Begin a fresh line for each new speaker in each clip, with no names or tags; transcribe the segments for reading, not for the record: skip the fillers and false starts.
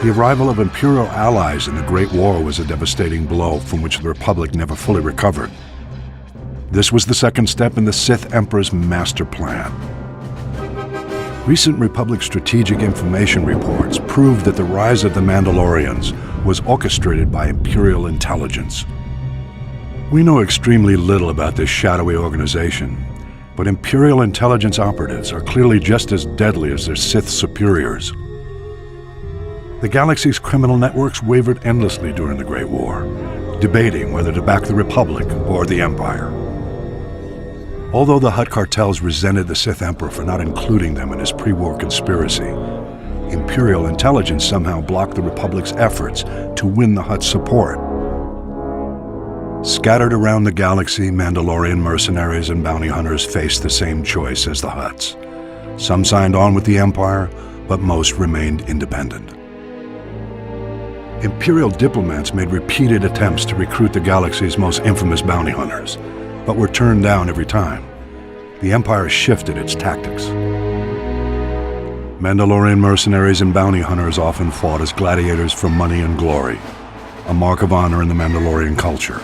The arrival of Imperial allies in the Great War was a devastating blow from which the Republic never fully recovered. This was the second step in the Sith Emperor's master plan. Recent Republic strategic information reports proved that the rise of the Mandalorians was orchestrated by Imperial intelligence. We know extremely little about this shadowy organization, but Imperial intelligence operatives are clearly just as deadly as their Sith superiors. The galaxy's criminal networks wavered endlessly during the Great War, debating whether to back the Republic or the Empire. Although the Hutt cartels resented the Sith Emperor for not including them in his pre-war conspiracy, Imperial intelligence somehow blocked the Republic's efforts to win the Hutt's support. Scattered around the galaxy, Mandalorian mercenaries and bounty hunters faced the same choice as the Hutts. Some signed on with the Empire, but most remained independent. Imperial diplomats made repeated attempts to recruit the galaxy's most infamous bounty hunters, but were turned down every time. The Empire shifted its tactics. Mandalorian mercenaries and bounty hunters often fought as gladiators for money and glory, a mark of honor in the Mandalorian culture.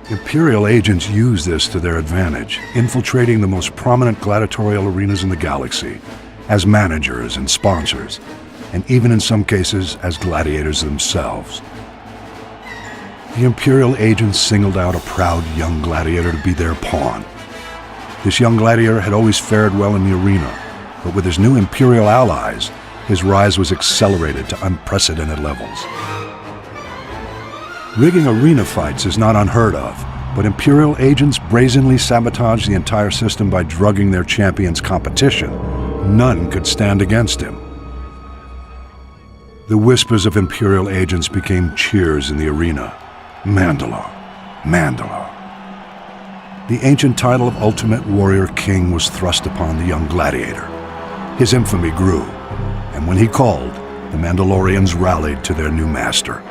Imperial agents used this to their advantage, infiltrating the most prominent gladiatorial arenas in the galaxy as managers and sponsors, and even in some cases as gladiators themselves. The Imperial agents singled out a proud young gladiator to be their pawn. This young gladiator had always fared well in the arena, but with his new Imperial allies, his rise was accelerated to unprecedented levels. Rigging arena fights is not unheard of, but Imperial agents brazenly sabotaged the entire system by drugging their champion's competition. None could stand against him. The whispers of Imperial agents became cheers in the arena. Mandalore, Mandalore. The ancient title of Ultimate Warrior King was thrust upon the young gladiator. His infamy grew, and when he called, the Mandalorians rallied to their new master.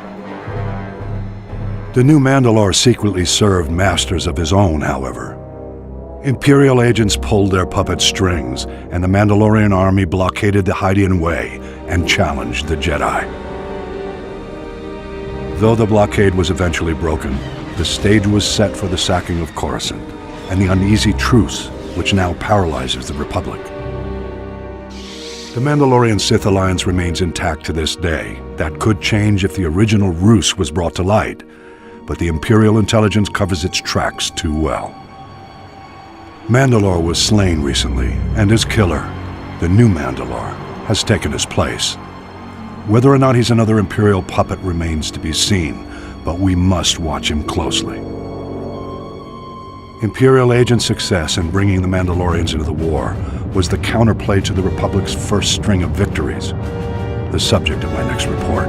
The new Mandalore secretly served masters of his own, however. Imperial agents pulled their puppet strings, and the Mandalorian army blockaded the Hydian Way and challenged the Jedi. Though the blockade was eventually broken, the stage was set for the sacking of Coruscant and the uneasy truce which now paralyzes the Republic. The Mandalorian-Sith alliance remains intact to this day. That could change if the original ruse was brought to light, but the Imperial intelligence covers its tracks too well. Mandalore was slain recently, and his killer, the new Mandalore, has taken his place. Whether or not he's another Imperial puppet remains to be seen, but we must watch him closely. Imperial agent success in bringing the Mandalorians into the war was the counterplay to the Republic's first string of victories, the subject of my next report.